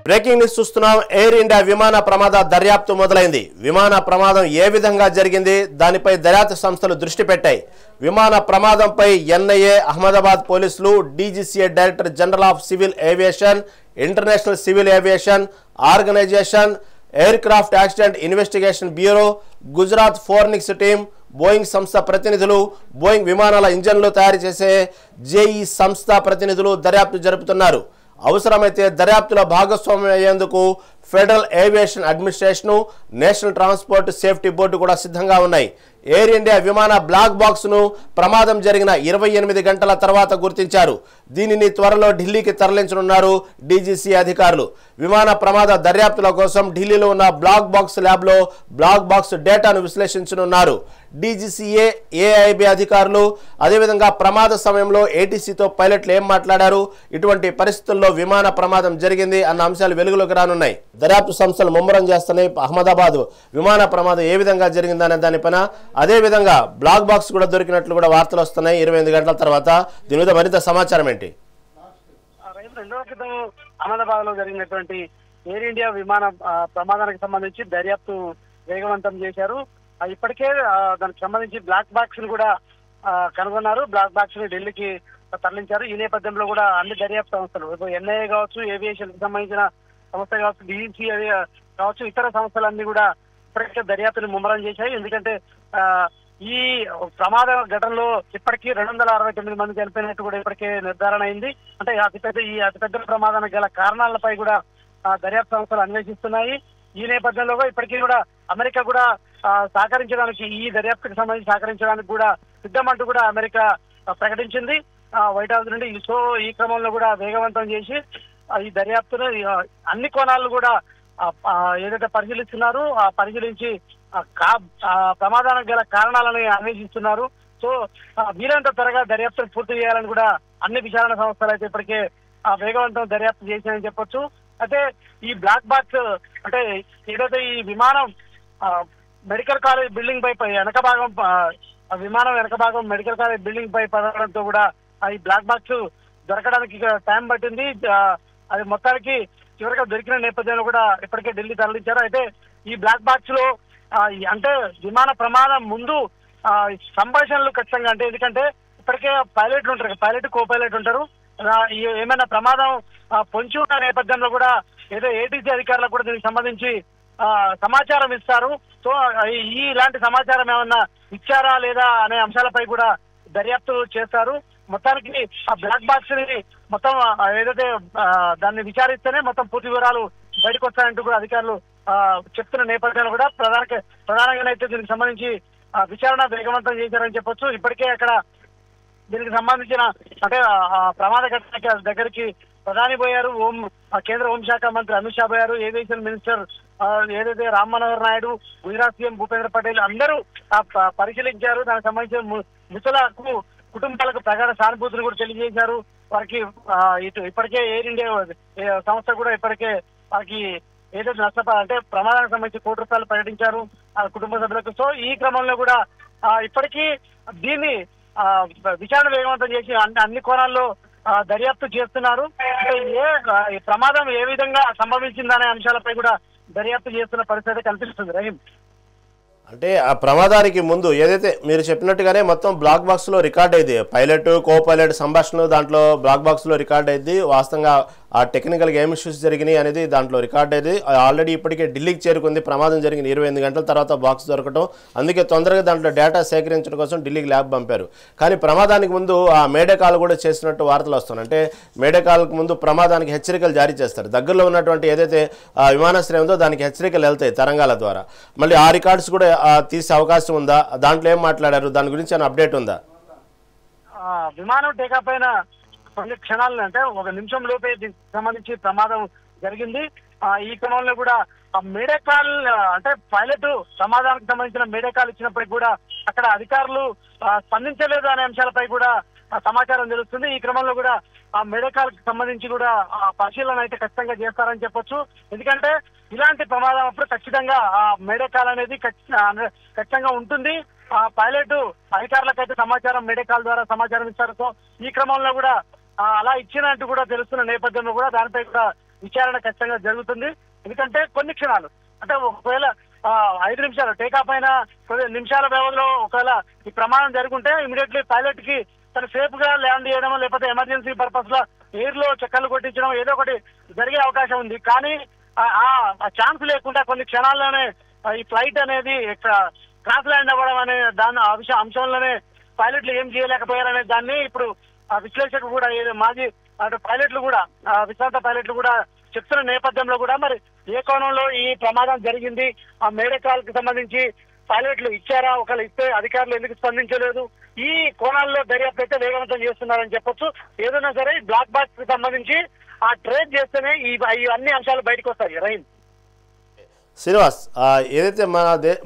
Breaking news చూస్తున్నాం. Air India విమాన ప్రమాద దర్యాప్తు మొదలైంది. విమాన ప్రమాదం ఏ విధంగా జరిగింది, దానిపై దర్యాప్తు సంస్థలు దృష్టి పెట్టాయి. విమాన ప్రమాదంపై ఎన్ఐఏ, అహ్మదాబాద్ పోలీసులు, DGCA director general of civil aviation, international civil aviation organisation, aircraft accident investigation bureau, Gujarat forensics team, Boeing సంస్థ ప్రతినిధులు, బోయింగ్ విమానాల ఇంజన్లు తయారు చేసే జేఈ సంస్థ ప్రతినిధులు దర్యాప్తు జరుపుతున్నారు. అవసరమైతే దర్యాప్తులో భాగస్వామ్యం అయ్యేందుకు federal aviation administration, national transport safety board కూడా సిద్ధంగా ఉన్నాయి. ఎయిర్ ఇండియా విమాన బ్లాక్ బాక్స్ ను ప్రమాదం జరిగిన 28 గంటల తర్వాత గుర్తించారు. దీనిని త్వరలో ఢిల్లీకి తరలించనున్నారు డీజీసీ అధికారులు. విమాన ప్రమాద దర్యాప్తుల కోసం ఢిల్లీలో ఉన్న బ్లాక్ బాక్స్ ల్యాబ్ లో బ్లాక్ బాక్స్ డేటాను విశ్లేషించనున్నారు. డీజీసీఏ, ఏఐబీ అధికారులు అదేవిధంగా ప్రమాద సమయంలో ఏటీసీతో పైలట్లు ఏం మాట్లాడారు, ఇటువంటి పరిస్థితుల్లో విమాన ప్రమాదం జరిగింది అన్న అంశాలు వెలుగులోకి రానున్నాయి. దర్యాప్తు సంస్థలు ముమ్మరం చేస్తున్నాయి. అహ్మదాబాద్ విమాన ప్రమాదం ఏ విధంగా జరిగిందనే దానిపైన, అదే విధంగా బ్లాక్ బాక్స్ కూడా దొరికినట్లు కూడా వార్తలు వస్తున్నాయి 28 గంటల తర్వాత. దీని మీద మరింత సమాచారం ఏంటి? 2 రోజుల క్రితం అహ్మదాబాద్ లో జరిగినటువంటి ఎయిర్ ఇండియా విమాన ప్రమాదానికి సంబంధించి దర్యాప్తు వేగవంతం చేశారు. ఇప్పటికే దానికి సంబంధించి బ్లాక్ బాక్స్ ని కూడా కనుగొన్నారు. బ్లాక్ బాక్స్ ని ఢిల్లీకి తరలించారు. ఈ నేపథ్యంలో కూడా అన్ని దర్యాప్తు సంస్థలు, ఎన్ఐఏ కావచ్చు, ఏవియేషన్ కి సంబంధించిన సంస్థ కావచ్చు, డీజీసీ కావచ్చు, ఇతర సంస్థలన్నీ కూడా ఇప్పటికే దర్యాప్తుని ముమ్మరం చేశాయి. ఎందుకంటే ఈ ప్రమాద ఘటనలో ఇప్పటికీ 269 మంది చనిపోయినట్టు కూడా ఇప్పటికే నిర్ధారణ అయింది. అంటే అతిపెద్ద ప్రమాదానికి గల కారణాలపై కూడా దర్యాప్తు సంస్థలు అన్వేషిస్తున్నాయి. ఈ నేపథ్యంలో ఇప్పటికీ కూడా అమెరికా కూడా సహకరించడానికి, ఈ దర్యాప్తుకు సంబంధించి సహకరించడానికి కూడా సిద్ధమంటూ కూడా అమెరికా ప్రకటించింది వైట్ హౌస్ నుండి. సో ఈ క్రమంలో కూడా వేగవంతం చేసి ఈ దర్యాప్తును అన్ని కోణాలు కూడా ఏదైతే పరిశీలిస్తున్నారు, పరిశీలించి ప్రమాదానికి గల కారణాలను అన్వేషిస్తున్నారు. సో వీలైనంత త్వరగా దర్యాప్తును పూర్తి చేయాలని కూడా అన్ని విచారణ సంస్థలు అయితే ఇప్పటికే వేగవంతం దర్యాప్తు చేశాయని చెప్పొచ్చు. అయితే ఈ బ్లాక్ బాక్స్ అంటే ఏదైతే ఈ విమానం మెడికల్ కాలేజ్ బిల్డింగ్ పై వెనక భాగం, విమానం వెనక భాగం మెడికల్ కాలేజ్ బిల్డింగ్ పై పడడంతో కూడా ఈ బ్లాక్ బాక్స్ దొరకడానికి టైం పట్టింది. అది మొత్తానికి చివరిగా దొరికిన నేపథ్యంలో కూడా ఇప్పటికే ఢిల్లీ తరలించారు. అయితే ఈ బ్లాక్ బాక్స్ లో అంటే విమాన ప్రమాదం ముందు సంభాషణలు ఖచ్చితంగా, అంటే ఎందుకంటే ఇప్పటికే పైలట్లు ఉంటారు, పైలట్ కో పైలట్ ఉంటారు. ఏమైనా ప్రమాదం పొంచి ఉన్న నేపథ్యంలో కూడా ఏదో ఏటీసీ అధికారులకు కూడా దీనికి సంబంధించి సమాచారం ఇస్తారు. సో ఇలాంటి సమాచారం ఏమన్నా ఇచ్చారా లేదా అనే అంశాలపై కూడా దర్యాప్తు చేస్తారు. మొత్తానికి ఆ బ్లాక్ బాక్స్ ని మొత్తం ఏదైతే దాన్ని విచారిస్తేనే మొత్తం పూర్తి వివరాలు బయటకు వస్తాయంటూ కూడా అధికారులు చెప్తున్న నేపథ్యంలో కూడా ప్రధానంగానైతే దీనికి సంబంధించి విచారణ వేగవంతం చేశారని చెప్పొచ్చు. ఇప్పటికే అక్కడ దీనికి సంబంధించిన అంటే ప్రమాద ఘటన దగ్గరికి ప్రధాని పోయారు, కేంద్ర హోంశాఖ మంత్రి అమిత్ షా పోయారు, ఏవియేషన్ మినిస్టర్ ఏదైతే రామ్ మనోహర్ నాయుడు, గుజరాత్ సీఎం భూపేంద్ర పటేల్ అందరూ పరిశీలించారు. దానికి సంబంధించిన మృతులకు కుటుంబాలకు ప్రగాఢ సానుభూతిని కూడా తెలియజేశారు. వారికి ఇప్పటికే ఎయిర్ ఇండియా సంస్థ కూడా ఇప్పటికే వారికి ఏదైతే అంటే ప్రమాదానికి సంబంధించి ₹1 ప్రకటించారు ఆ కుటుంబ సభ్యులకు. సో ఈ క్రమంలో కూడా ఇప్పటికీ దీన్ని విచారణ వేగవంతం చేసి అన్ని కోణాల్లో దర్యాప్తు చేస్తున్నారు. ఏ ప్రమాదం ఏ విధంగా సంభవించిందనే అంశాలపై కూడా దర్యాప్తు చేస్తున్న పరిస్థితి కనిపిస్తుంది. రహీం, అంటే ఆ ప్రమాదానికి ముందు ఏదైతే మీరు చెప్పినట్టుగానే మొత్తం బ్లాక్ బాక్స్ లో రికార్డ్ అయింది, పైలట్ కో పైలట్ సంభాషణ దాంట్లో బ్లాక్ బాక్స్ లో రికార్డ్ అయింది. వాస్తవంగా ఆ టెక్నికల్ ఏం ఇష్యూస్ జరిగినాయి అనేది దాంట్లో రికార్డ్ అయింది. ఆల్రెడీ ఇప్పటికే ఢిల్లీకి చేరుకుంది. ప్రమాదం జరిగిన 28 గంటల తర్వాత బాక్స్ దొరకటం, అందుకే తొందరగా దాంట్లో డేటా సేకరించడం కోసం ఢిల్లీకి ల్యాబ్ పంపారు. కానీ ప్రమాదానికి ముందు ఆ మేడే కాల్ కూడా చేసినట్టు వార్తలు వస్తున్నాయి. అంటే మేడే కాల్కు ముందు ప్రమాదానికి హెచ్చరికలు జారీ చేస్తారు. దగ్గరలో ఉన్నటువంటి ఏదైతే విమానాశ్రయం ఉందో దానికి హెచ్చరికలు వెళ్తాయి తరంగాల ద్వారా. మళ్ళీ ఆ రికార్డ్స్ కూడా తీసే అవకాశం ఉందా? దాంట్లో ఏం మాట్లాడారు? దాని గురించి ఏమైనా అప్డేట్ ఉందా? విమానం టేకాఫ్ అయిన కొన్ని క్షణాలను, అంటే 1 నిమిషం లోపే దీనికి సంబంధించి ప్రమాదం జరిగింది. ఈ క్రమంలో కూడా మేడే కాల్, అంటే పైలట్ ప్రమాదానికి సంబంధించిన మేడే కాల్ ఇచ్చినప్పటికీ కూడా అక్కడ అధికారులు స్పందించలేదు అనే అంశాలపై కూడా సమాచారం తెలుస్తుంది. ఈ క్రమంలో కూడా ఆ మేడే కాల్ కి సంబంధించి కూడా పరిశీలన అయితే ఖచ్చితంగా చేస్తారని చెప్పొచ్చు. ఎందుకంటే ఇలాంటి ప్రమాదం అప్పుడు ఖచ్చితంగా ఆ మేడే కాల్ అనేది ఖచ్చితంగా ఉంటుంది. ఆ పైలట్ అధికారులకు అయితే సమాచారం మేడే కాల్ ద్వారా సమాచారం ఇస్తారు. సో ఈ క్రమంలో కూడా అలా ఇచ్చినట్టు కూడా తెలుస్తున్న నేపథ్యంలో కూడా దానిపై కూడా విచారణ ఖచ్చితంగా జరుగుతుంది. ఎందుకంటే కొన్ని క్షణాలు అంటే ఒకవేళ 5 నిమిషాలు టేకాఫ్ అయిన కొన్ని నిమిషాల వ్యవధిలో ఒకవేళ ఈ ప్రమాదం జరుగుంటే ఇమీడియట్లీ పైలట్ కి తను సేఫ్ గా ల్యాండ్ చేయడం లేకపోతే ఎమర్జెన్సీ పర్పస్ లో ఎయిర్ లో చక్కర్లు కొట్టించడం ఏదో ఒకటి జరిగే అవకాశం ఉంది. కానీ ఆ ఛాన్స్ లేకుండా కొన్ని క్షణాల్లోనే ఈ ఫ్లైట్ అనేది క్రాస్ ల్యాండ్ అవ్వడం అనే దాని అంశంలోనే పైలట్లు ఏం చేయలేకపోయారనే దాన్ని ఇప్పుడు విశ్లేషకులు కూడా మాజీ అటు పైలట్లు కూడా విశ్రాంత పైలట్లు కూడా చెప్తున్న నేపథ్యంలో కూడా మరి ఏ కోణంలో ఈ ప్రమాదం జరిగింది, ఆ మేడకాల్ కి సంబంధించి పైలట్లు ఇచ్చారా, ఒకళ్ళు ఇస్తే అధికారులు ఎందుకు స్పందించలేదు, ఈ కోణాల్లో దర్యాప్తు అయితే వేగవంతం చేస్తున్నారని చెప్పొచ్చు. ఏదైనా సరే బ్లాక్ బాక్స్ కి సంబంధించి ఆ ట్రేస్ చేస్తేనే ఈ అన్ని అంశాలు బయటకు వస్తాయి. రైన్ శ్రీనివాస్, ఏదైతే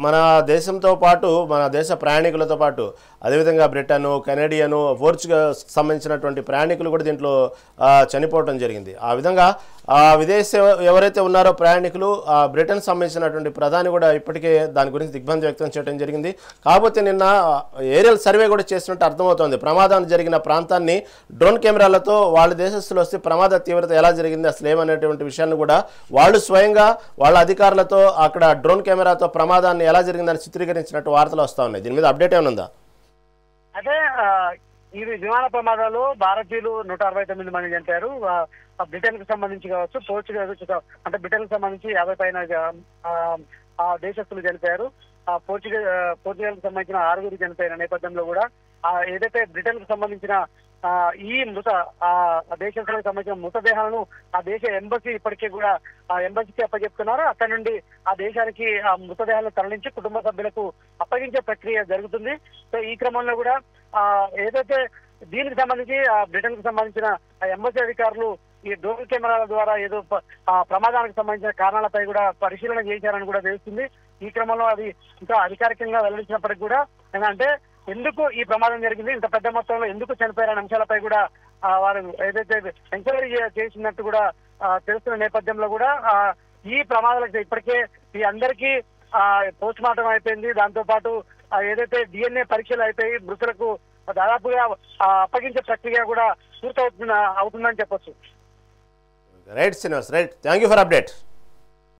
మన దేశంతో పాటు మన దేశ ప్రయాణికులతో పాటు అదేవిధంగా బ్రిటన్, కెనడియన్, పోర్చుగల్ సంబంధించినటువంటి ప్రయాణికులు కూడా దీంట్లో చనిపోవడం జరిగింది. ఆ విధంగా విదేశీ ఎవరైతే ఉన్నారో ప్రయాణికులు, బ్రిటన్ సంబంధించినటువంటి ప్రధాని కూడా ఇప్పటికే దాని గురించి దిగ్భ్రాంతి వ్యక్తం చేయడం జరిగింది. కాకపోతే నిన్న ఏరియల్ సర్వే కూడా చేసినట్టు అర్థమవుతోంది. ప్రమాదం జరిగిన ప్రాంతాన్ని డ్రోన్ కెమెరాలతో వాళ్ళ దేశస్తులు వస్తే ప్రమాద తీవ్రత ఎలా జరిగింది అసలు ఏమనేటువంటి విషయాన్ని కూడా వాళ్ళు స్వయంగా వాళ్ళ అధికారులతో అక్కడ డ్రోన్ కెమెరాతో ప్రమాదాన్ని ఎలా జరిగిందని చిత్రీకరించినట్టు వార్తలు వస్తూ ఉన్నాయి. దీని మీద అప్డేట్ ఏమైనా ఉందా? అదే ఈ విమాన ప్రమాదాలు భారతీయులు 169 మంది చనిపోయారు. బ్రిటన్ కు సంబంధించి కావచ్చు, పోర్చుగల్ అంటే బ్రిటన్ కు సంబంధించి 50 పైన దేశస్తులు చనిపోయారు. పోర్చుగల్ కు సంబంధించిన 6 చనిపోయిన నేపథ్యంలో కూడా ఏదైతే బ్రిటన్ కు సంబంధించిన ఈ దేశస్తులకు సంబంధించిన మృతదేహాలను ఆ దేశ ఎంబసీ ఇప్పటికే కూడా ఆ ఎంబసీకి అప్పచెప్తున్నారు. అక్కడ నుండి ఆ దేశానికి ఆ మృతదేహాలను తరలించి కుటుంబ సభ్యులకు అప్పగించే ప్రక్రియ జరుగుతుంది. సో ఈ క్రమంలో కూడా ఏదైతే దీనికి సంబంధించి బ్రిటన్ కు సంబంధించిన ఎంబసీ అధికారులు ఈ డ్రోన్ కెమెరాల ద్వారా ఏదో ప్రమాదానికి సంబంధించిన కారణాలపై కూడా పరిశీలన చేశారని కూడా తెలుస్తుంది. ఈ క్రమంలో అది ఇంకా అధికారికంగా వెల్లడించినప్పటికీ కూడా ఏంటంటే ఎందుకు ఈ ప్రమాదం జరిగింది, ఇంత పెద్ద మొత్తంలో ఎందుకు చనిపోయారనే అంశాలపై కూడా వారు ఏదైతే ఎంక్వైరీ చేసినట్టు కూడా తెలుస్తున్న నేపథ్యంలో కూడా ఈ ప్రమాదాలకు ఇప్పటికే ఈ అందరికీ పోస్ట్ మార్టం అయిపోయింది. దాంతో పాటు ఏదైతే DNA పరీక్షలు అయిపోయి మృతులకు దాదాపుగా అప్పగించే ప్రక్రియ కూడా పూర్తవుతుందని చెప్పొచ్చు. Right Srinivas, right, thank you for update.